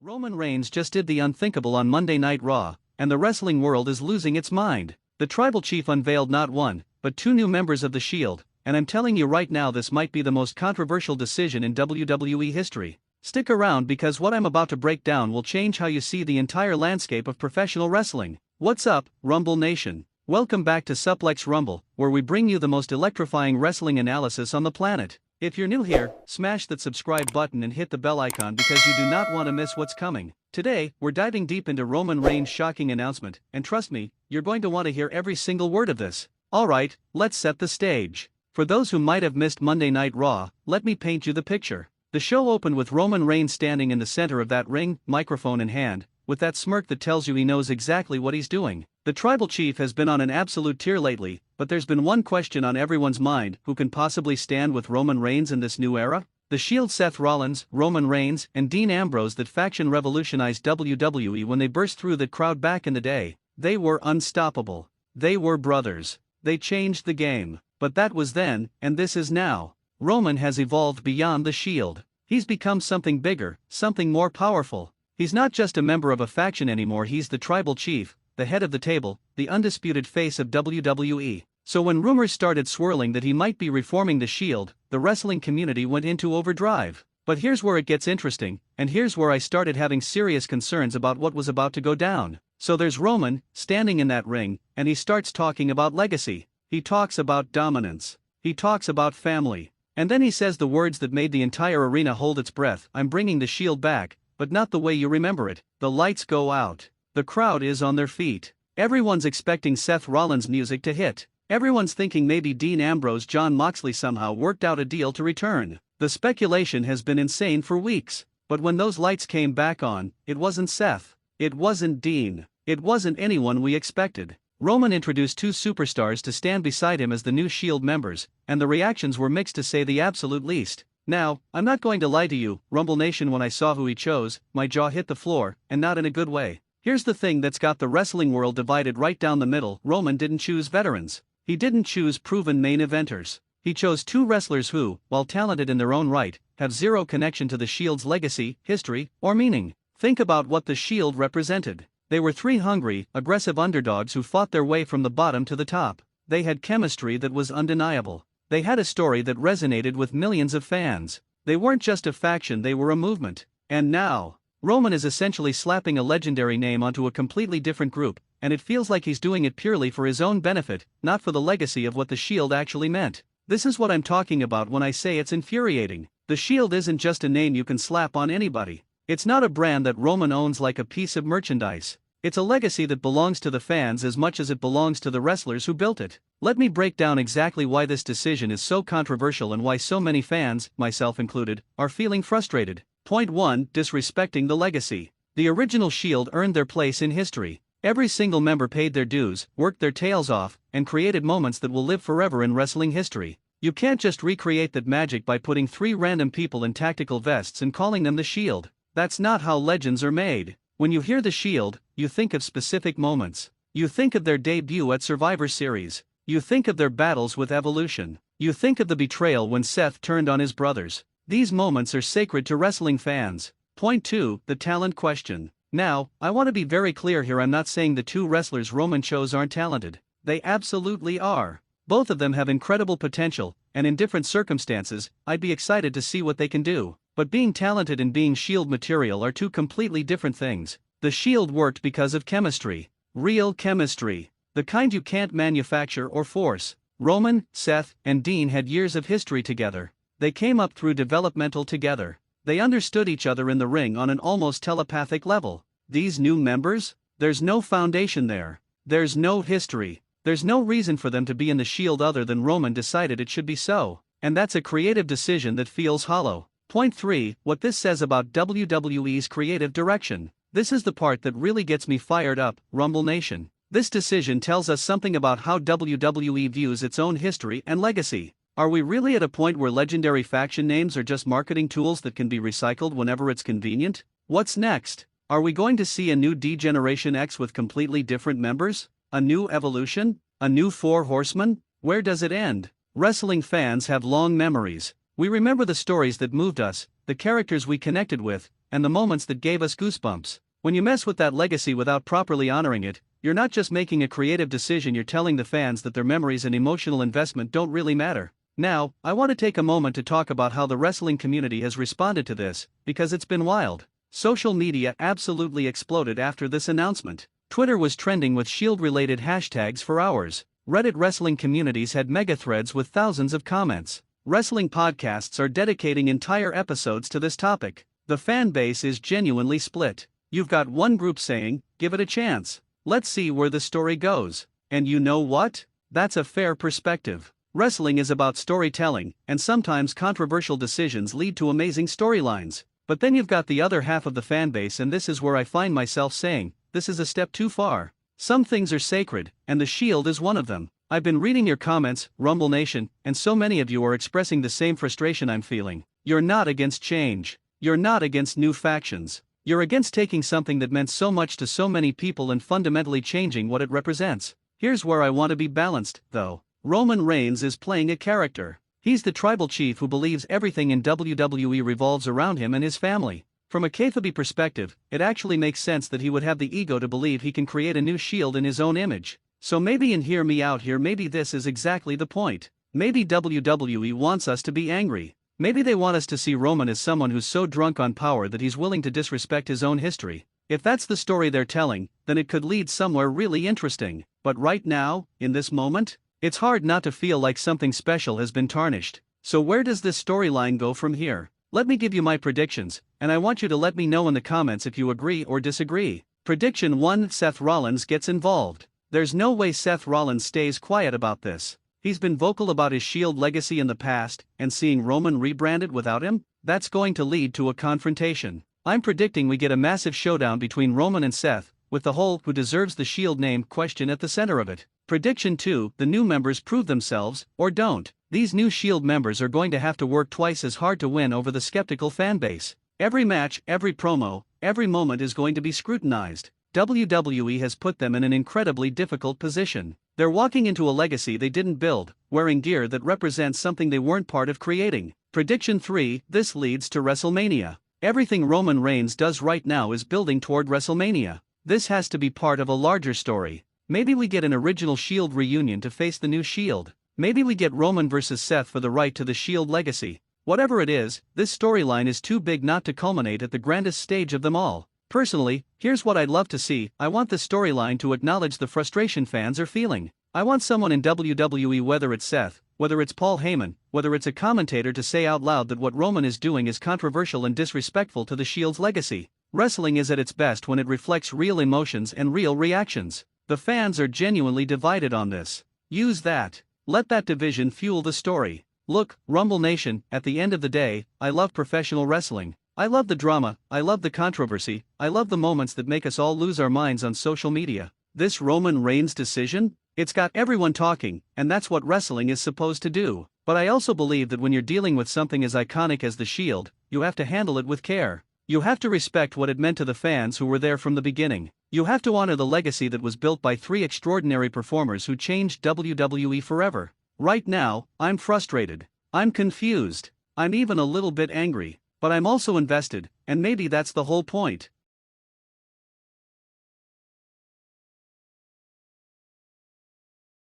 Roman Reigns just did the unthinkable on Monday Night Raw, and the wrestling world is losing its mind. The tribal chief unveiled not one, but two new members of the Shield, and I'm telling you right now this might be the most controversial decision in WWE history. Stick around because what I'm about to break down will change how you see the entire landscape of professional wrestling. What's up, Rumble Nation? Welcome back to Suplex Rumble, where we bring you the most electrifying wrestling analysis on the planet. If you're new here, smash that subscribe button and hit the bell icon because you do not want to miss what's coming. Today, we're diving deep into Roman Reigns' shocking announcement, and trust me, you're going to want to hear every single word of this. Alright, let's set the stage. For those who might have missed Monday Night Raw, let me paint you the picture. The show opened with Roman Reigns standing in the center of that ring, microphone in hand, with that smirk that tells you he knows exactly what he's doing. The tribal chief has been on an absolute tear lately, but there's been one question on everyone's mind: who can possibly stand with Roman Reigns in this new era? The Shield, Seth Rollins, Roman Reigns, and Dean Ambrose. That faction revolutionized WWE when they burst through that crowd back in the day. They were unstoppable. They were brothers. They changed the game. But that was then, and this is now. Roman has evolved beyond the Shield. He's become something bigger, something more powerful. He's not just a member of a faction anymore, he's the tribal chief, the head of the table, the undisputed face of WWE. So when rumors started swirling that he might be reforming the Shield, the wrestling community went into overdrive. But here's where it gets interesting, and here's where I started having serious concerns about what was about to go down. So there's Roman, standing in that ring, and he starts talking about legacy. He talks about dominance. He talks about family. And then he says the words that made the entire arena hold its breath: I'm bringing the Shield back, but not the way you remember it. The lights go out. The crowd is on their feet. Everyone's expecting Seth Rollins' music to hit. Everyone's thinking maybe Dean Ambrose, Jon Moxley somehow worked out a deal to return. The speculation has been insane for weeks. But when those lights came back on, it wasn't Seth. It wasn't Dean. It wasn't anyone we expected. Roman introduced two superstars to stand beside him as the new Shield members, and the reactions were mixed to say the absolute least. Now, I'm not going to lie to you, Rumble Nation, when I saw who he chose, my jaw hit the floor, and not in a good way. Here's the thing that's got the wrestling world divided right down the middle: Roman didn't choose veterans. He didn't choose proven main eventers. He chose two wrestlers who, while talented in their own right, have zero connection to the Shield's legacy, history, or meaning. Think about what the Shield represented. They were three hungry, aggressive underdogs who fought their way from the bottom to the top. They had chemistry that was undeniable. They had a story that resonated with millions of fans. They weren't just a faction, they were a movement. And now, Roman is essentially slapping a legendary name onto a completely different group, and it feels like he's doing it purely for his own benefit, not for the legacy of what the Shield actually meant. This is what I'm talking about when I say it's infuriating. The Shield isn't just a name you can slap on anybody. It's not a brand that Roman owns like a piece of merchandise. It's a legacy that belongs to the fans as much as it belongs to the wrestlers who built it. Let me break down exactly why this decision is so controversial and why so many fans, myself included, are feeling frustrated. Point 1. Disrespecting the legacy. The original Shield earned their place in history. Every single member paid their dues, worked their tails off, and created moments that will live forever in wrestling history. You can't just recreate that magic by putting three random people in tactical vests and calling them the Shield. That's not how legends are made. When you hear the Shield, you think of specific moments. You think of their debut at Survivor Series. You think of their battles with Evolution. You think of the betrayal when Seth turned on his brothers. These moments are sacred to wrestling fans. Point 2. The talent question. Now, I want to be very clear here. I'm not saying the two wrestlers Roman chose aren't talented. They absolutely are. Both of them have incredible potential, and in different circumstances, I'd be excited to see what they can do. But being talented and being Shield material are two completely different things. The Shield worked because of chemistry. Real chemistry. The kind you can't manufacture or force. Roman, Seth, and Dean had years of history together. They came up through developmental together. They understood each other in the ring on an almost telepathic level. These new members? There's no foundation there. There's no history. There's no reason for them to be in the Shield other than Roman decided it should be so. And that's a creative decision that feels hollow. Point 3. What this says about WWE's creative direction. This is the part that really gets me fired up, Rumble Nation. This decision tells us something about how WWE views its own history and legacy. Are we really at a point where legendary faction names are just marketing tools that can be recycled whenever it's convenient? What's next? Are we going to see a new D-Generation X with completely different members? A new Evolution? A new Four Horsemen? Where does it end? Wrestling fans have long memories. We remember the stories that moved us, the characters we connected with, and the moments that gave us goosebumps. When you mess with that legacy without properly honoring it, you're not just making a creative decision, you're telling the fans that their memories and emotional investment don't really matter. Now, I want to take a moment to talk about how the wrestling community has responded to this, because it's been wild. Social media absolutely exploded after this announcement. Twitter was trending with Shield-related hashtags for hours. Reddit wrestling communities had mega threads with thousands of comments. Wrestling podcasts are dedicating entire episodes to this topic. The fan base is genuinely split. You've got one group saying, give it a chance. Let's see where the story goes. And you know what? That's a fair perspective. Wrestling is about storytelling, and sometimes controversial decisions lead to amazing storylines. But then you've got the other half of the fan base, and this is where I find myself saying, this is a step too far. Some things are sacred, and the Shield is one of them. I've been reading your comments, Rumble Nation, and so many of you are expressing the same frustration I'm feeling. You're not against change. You're not against new factions. You're against taking something that meant so much to so many people and fundamentally changing what it represents. Here's where I want to be balanced, though. Roman Reigns is playing a character. He's the tribal chief who believes everything in WWE revolves around him and his family. From a kayfabe perspective, it actually makes sense that he would have the ego to believe he can create a new Shield in his own image. So maybe, and hear me out here, maybe this is exactly the point. Maybe WWE wants us to be angry. Maybe they want us to see Roman as someone who's so drunk on power that he's willing to disrespect his own history. If that's the story they're telling, then it could lead somewhere really interesting. But right now, in this moment, it's hard not to feel like something special has been tarnished. So where does this storyline go from here? Let me give you my predictions, and I want you to let me know in the comments if you agree or disagree. Prediction 1: Seth Rollins gets involved. There's no way Seth Rollins stays quiet about this. He's been vocal about his Shield legacy in the past, and seeing Roman rebranded without him, that's going to lead to a confrontation. I'm predicting we get a massive showdown between Roman and Seth, with the whole "who deserves the Shield" name question at the center of it. Prediction 2: the new members prove themselves, or don't. These new Shield members are going to have to work twice as hard to win over the skeptical fanbase. Every match, every promo, every moment is going to be scrutinized. WWE has put them in an incredibly difficult position. They're walking into a legacy they didn't build, wearing gear that represents something they weren't part of creating. Prediction 3: this leads to WrestleMania. Everything Roman Reigns does right now is building toward WrestleMania. This has to be part of a larger story. Maybe we get an original Shield reunion to face the new Shield. Maybe we get Roman versus Seth for the right to the Shield legacy. Whatever it is, this storyline is too big not to culminate at the grandest stage of them all. Personally, here's what I'd love to see. I want the storyline to acknowledge the frustration fans are feeling. I want someone in WWE, whether it's Seth, whether it's Paul Heyman, whether it's a commentator, to say out loud that what Roman is doing is controversial and disrespectful to the Shield's legacy. Wrestling is at its best when it reflects real emotions and real reactions. The fans are genuinely divided on this. Use that. Let that division fuel the story. Look, Rumble Nation, at the end of the day, I love professional wrestling. I love the drama, I love the controversy, I love the moments that make us all lose our minds on social media. This Roman Reigns decision? It's got everyone talking, and that's what wrestling is supposed to do. But I also believe that when you're dealing with something as iconic as the Shield, you have to handle it with care. You have to respect what it meant to the fans who were there from the beginning. You have to honor the legacy that was built by three extraordinary performers who changed WWE forever. Right now, I'm frustrated. I'm confused. I'm even a little bit angry. But I'm also invested, and maybe that's the whole point.